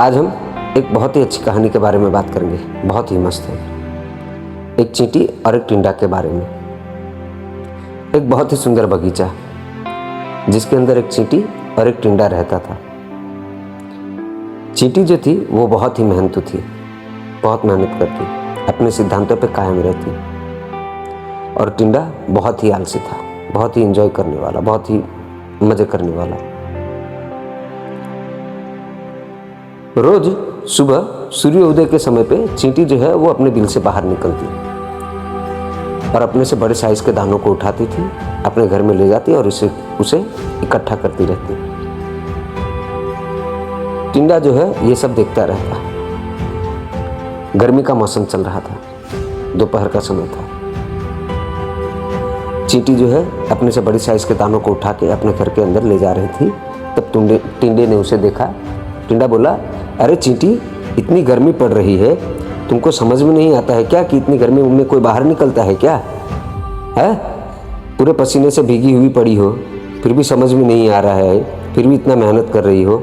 आज हम एक बहुत ही अच्छी कहानी के बारे में बात करेंगे, बहुत ही मस्त है। एक चींटी और एक टिंडा के बारे में। एक बहुत ही सुंदर बगीचा जिसके अंदर एक चींटी और एक टिंडा रहता था। चींटी जो थी वो बहुत ही मेहनतू थी, बहुत मेहनत करती, अपने सिद्धांतों पे कायम रहती। और टिंडा बहुत ही आलसी था, बहुत ही एंजॉय करने वाला, बहुत ही मजे करने वाला। रोज सुबह सूर्योदय के समय पे चींटी जो है वो अपने बिल से बाहर निकलती और अपने से बड़े साइज के दानों को उठाती थी, अपने घर में ले जाती और उसे इकट्ठा करती रहती। टिंडा जो है ये सब देखता रहता। गर्मी का मौसम चल रहा था, दोपहर का समय था। चींटी जो है अपने से बड़ी साइज के दानों को उठा के अपने घर के अंदर ले जा रही थी। तब टिंडे ने उसे देखा। टिंडा बोला, अरे चींटी, इतनी गर्मी पड़ रही है, तुमको समझ में नहीं आता है क्या कि इतनी गर्मी में कोई बाहर निकलता है क्या? है, पूरे पसीने से भीगी हुई पड़ी हो, फिर भी समझ में नहीं आ रहा है, फिर भी इतना मेहनत कर रही हो।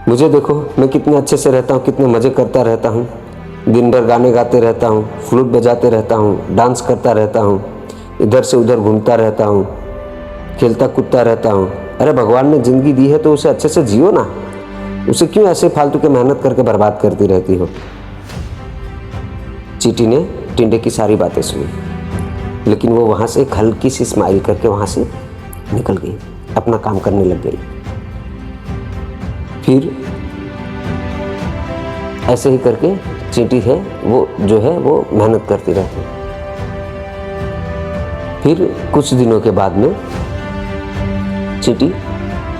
मुझे देखो, मैं कितने अच्छे से रहता हूँ, कितने मज़े करता रहता हूँ, दिन भर गाने गाते रहता हूँ, फ्लूट बजाते रहता हूँ, डांस करता रहता हूँ, इधर से उधर घूमता रहता हूँ, खेलता कूदता रहता हूँ। अरे भगवान ने ज़िंदगी दी है तो उसे अच्छे से जियो ना, उसे क्यों ऐसे फालतू के मेहनत करके बर्बाद करती रहती हो? चींटी ने टिंडे की सारी बातें सुनी, लेकिन वो वहाँ से एक हल्की सी स्माइल करके वहाँ से निकल गई, अपना काम करने लग गई। फिर ऐसे ही करके चींटी है वो जो है वो मेहनत करती रहती। फिर कुछ दिनों के बाद में चींटी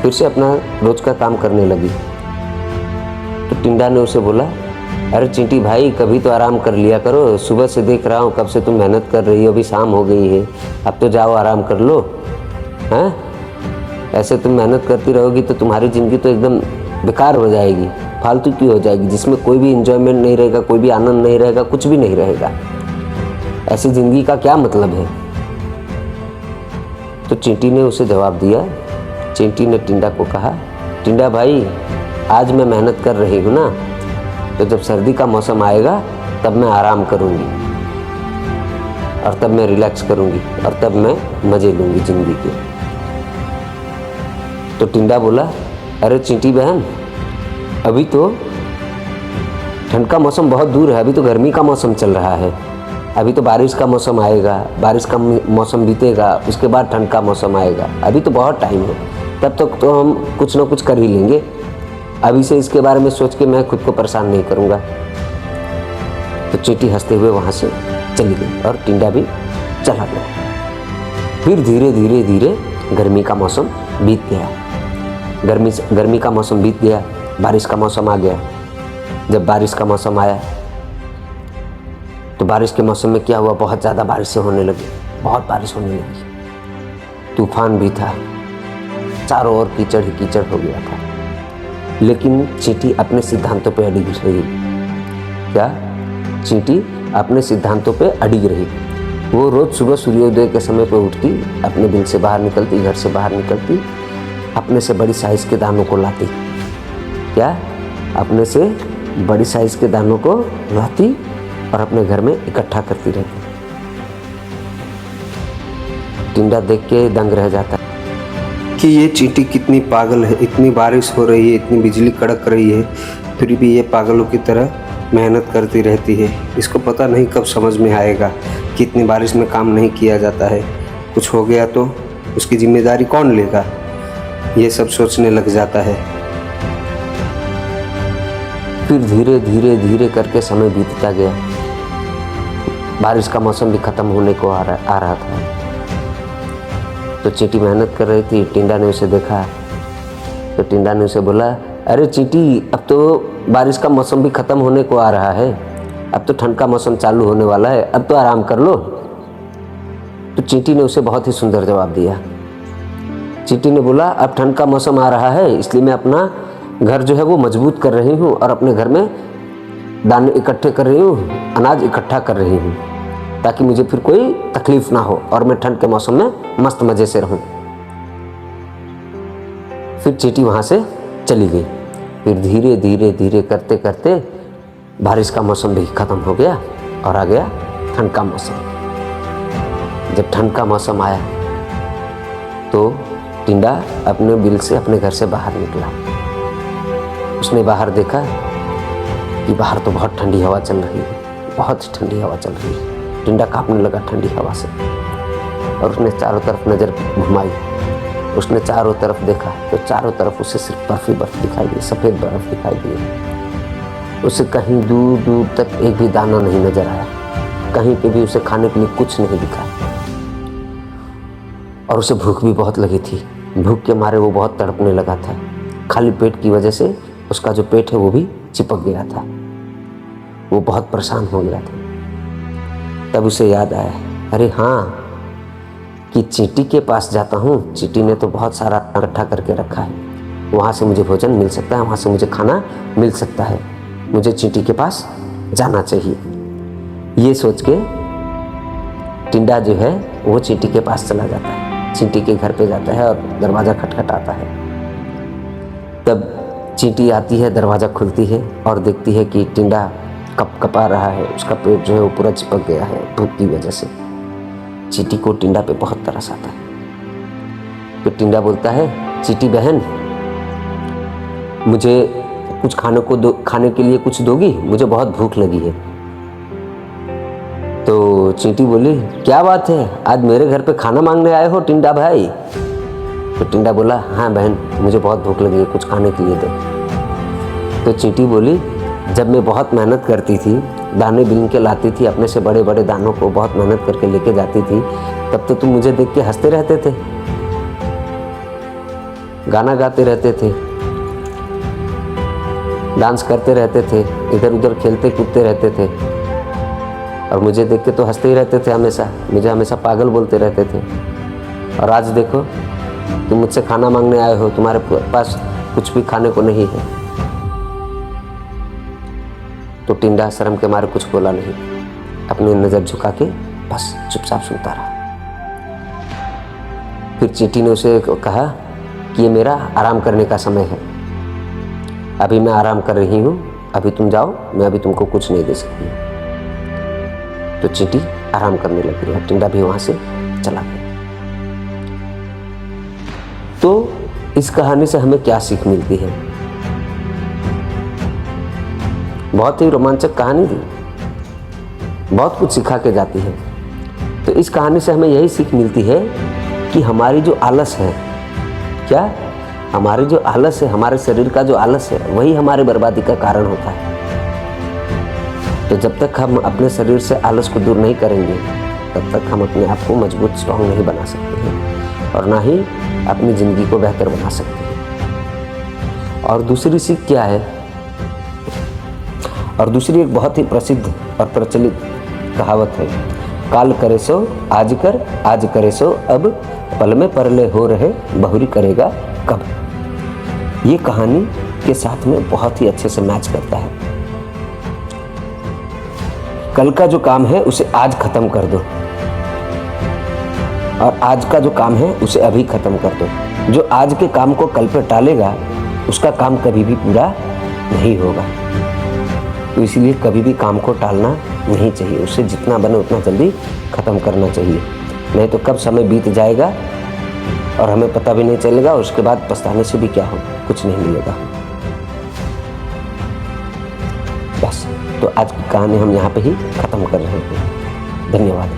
फिर से अपना रोज का काम करने लगी। तो टिंडा ने उसे बोला, अरे चींटी भाई, कभी तो आराम कर लिया करो, सुबह से देख रहा हूँ कब से तुम मेहनत कर रही हो, अभी शाम हो गई है, अब तो जाओ आराम कर लो। हैं, ऐसे तुम मेहनत करती रहोगी तो तुम्हारी ज़िंदगी तो एकदम बेकार हो जाएगी, फालतू की हो जाएगी, जिसमें कोई भी इंजॉयमेंट नहीं रहेगा, कोई भी आनंद नहीं रहेगा, कुछ भी नहीं रहेगा। ऐसी ज़िंदगी का क्या मतलब है? तो चींटी ने उसे जवाब दिया। चींटी ने टिंडा को कहा, टिंडा भाई, आज मैं मेहनत कर रही हूँ ना, तो जब सर्दी का मौसम आएगा तब मैं आराम करूँगी और तब मैं रिलैक्स करूँगी और तब मैं मज़े लूँगी ज़िंदगी के। तो टिंडा बोला, अरे चींटी बहन, अभी तो ठंड का मौसम बहुत दूर है, अभी तो गर्मी का मौसम चल रहा है, अभी तो बारिश का मौसम आएगा, बारिश का मौसम बीतेगा, उसके बाद ठंड का मौसम आएगा, अभी तो बहुत टाइम है, तब तक तो हम कुछ ना कुछ कर ही लेंगे। अभी से इसके बारे में सोच के मैं खुद को परेशान नहीं करूँगा। तो चींटी हंसते हुए वहाँ से चली गई और टिंडा भी चला गया। फिर धीरे धीरे धीरे गर्मी का मौसम बीत गया। गर्मी का मौसम बीत गया, बारिश का मौसम आ गया। जब बारिश का मौसम आया तो बारिश के मौसम में क्या हुआ, बहुत ज़्यादा बारिशें होने लगी, बहुत बारिश होने लगी, तूफान भी था, चारों ओर कीचड़ ही कीचड़ हो गया था। लेकिन चींटी अपने सिद्धांतों पे अडिग रही। क्या? चींटी अपने सिद्धांतों पे अडिग रही। वो रोज सुबह सूर्योदय के समय पे उठती, अपने बिल से बाहर निकलती, घर से बाहर निकलती, अपने से बड़ी साइज के दानों को लाती। क्या? अपने से बड़ी साइज के दानों को लाती और अपने घर में इकट्ठा करती रहती। टिंडा देख के दंग रह जाता कि ये चींटी कितनी पागल है, इतनी बारिश हो रही है, इतनी बिजली कड़क रही है, फिर भी ये पागलों की तरह मेहनत करती रहती है। इसको पता नहीं कब समझ में आएगा कि इतनी बारिश में काम नहीं किया जाता है, कुछ हो गया तो उसकी जिम्मेदारी कौन लेगा, ये सब सोचने लग जाता है। फिर धीरे धीरे धीरे करके समय बीतता गया। बारिश का मौसम भी ख़त्म होने को आ रहा था। तो चींटी मेहनत कर रही थी। टिंडा ने उसे देखा तो टिंडा ने उसे बोला, अरे चींटी, अब तो बारिश का मौसम भी ख़त्म होने को आ रहा है, अब तो ठंड का मौसम चालू होने वाला है, अब तो आराम कर लो। तो चींटी ने उसे बहुत ही सुंदर जवाब दिया। चींटी ने बोला, अब ठंड का मौसम आ रहा है, इसलिए मैं अपना घर जो है वो मजबूत कर रही हूँ और अपने घर में दाने इकट्ठे कर रही हूँ, अनाज इकट्ठा कर रही हूँ, ताकि मुझे फिर कोई तकलीफ ना हो और मैं ठंड के मौसम में मस्त मज़े से रहूं। फिर चींटी वहाँ से चली गई। फिर धीरे धीरे धीरे करते करते बारिश का मौसम भी ख़त्म हो गया और आ गया ठंड का मौसम। जब ठंड का मौसम आया तो टिंडा अपने बिल से अपने घर से बाहर निकला। उसने बाहर देखा कि बाहर तो बहुत ठंडी हवा चल रही है, बहुत ठंडी हवा चल रही है। टिंडा कांपने लगा ठंडी हवा से और उसने चारों तरफ नज़र घुमाई। उसने चारों तरफ देखा तो चारों तरफ उसे सिर्फ बर्फ ही बर्फ दिखाई दी, सफ़ेद बर्फ दिखाई दी। उसे कहीं दूर दूर तक एक भी दाना नहीं नजर आया, कहीं पे भी उसे खाने के लिए कुछ नहीं दिखा। और उसे भूख भी बहुत लगी थी। भूख के मारे वो बहुत तड़पने लगा था। खाली पेट की वजह से उसका जो पेट है वो भी चिपक गया था। वो बहुत परेशान हो गया था। तब उसे याद आया, अरे हाँ, कि चींटी के पास जाता हूँ, चींटी ने तो बहुत सारा इकट्ठा करके रखा है, वहाँ से मुझे भोजन मिल सकता है, वहाँ से मुझे खाना मिल सकता है, मुझे चींटी के पास जाना चाहिए। ये सोच के टिंडा जो है वो चींटी के पास चला जाता है। चींटी के घर पे जाता है और दरवाज़ा खटखटाता है। तब चींटी आती है, दरवाज़ा खुलती है और देखती है कि टिंडा कपा रहा है। उसका पेट जो है वो पूरा चिपक गया है भूख की वजह से। चींटी को टिंडा पे बहुत तरस आता है। तो टिंडा बोलता है, चींटी बहन, मुझे कुछ खाने के लिए कुछ दोगी? मुझे बहुत भूख लगी है। तो चींटी बोली, क्या बात है, आज मेरे घर पे खाना मांगने आए हो टिंडा भाई? तो टिंडा बोला, हाँ बहन, मुझे बहुत भूख लगी है, कुछ खाने के लिए दो। तो चींटी बोली, जब मैं बहुत मेहनत करती थी, दाने बीन के लाती थी, अपने से बड़े बड़े दानों को बहुत मेहनत करके लेके जाती थी, तब तो तुम मुझे देख के हंसते रहते थे, गाना गाते रहते थे, डांस करते रहते थे, इधर उधर खेलते कूदते रहते थे और मुझे देख के तो हंसते ही रहते थे हमेशा, मुझे हमेशा पागल बोलते रहते थे। और आज देखो, तुम मुझसे खाना मांगने आए हो, तुम्हारे पास कुछ भी खाने को नहीं है। तो टिंडा शर्म के मारे कुछ बोला नहीं, अपनी नज़र झुका के बस चुपचाप सुनता रहा। फिर चींटी ने उसे कहा कि ये मेरा आराम करने का समय है, अभी मैं आराम कर रही हूँ, अभी तुम जाओ, मैं अभी तुमको कुछ नहीं दे सकती। तो चींटी आराम करने लगी और टिंडा भी वहाँ से चला गया। तो इस कहानी से हमें क्या सीख मिलती है? बहुत ही रोमांचक कहानी थी, बहुत कुछ सिखा के जाती है। तो इस कहानी से हमें यही सीख मिलती है कि हमारी जो आलस है, क्या हमारी जो आलस है, हमारे शरीर का जो आलस है, वही हमारे बर्बादी का कारण होता है। तो जब तक हम अपने शरीर से आलस को दूर नहीं करेंगे, तब तक हम अपने आप को मजबूत स्ट्रॉन्ग नहीं बना सकते हैं और ना ही अपनी ज़िंदगी को बेहतर बना सकते हैं। और दूसरी सीख क्या है? और दूसरी एक बहुत ही प्रसिद्ध और प्रचलित कहावत है, काल करे सो आज कर, आज करे सो अब, पल में परले हो रहे, बहुरी करेगा कब। ये कहानी के साथ में बहुत ही अच्छे से मैच करता है। कल का जो काम है उसे आज खत्म कर दो और आज का जो काम है उसे अभी खत्म कर दो। जो आज के काम को कल पर टालेगा उसका काम कभी भी पूरा नहीं होगा। तो इसीलिए कभी भी काम को टालना नहीं चाहिए, उसे जितना बने उतना जल्दी खत्म करना चाहिए, नहीं तो कब समय बीत जाएगा और हमें पता भी नहीं चलेगा और उसके बाद पछताने से भी क्या हो, कुछ नहीं मिलेगा। बस, तो आज की कहानी हम यहाँ पे ही ख़त्म कर रहे हैं। धन्यवाद।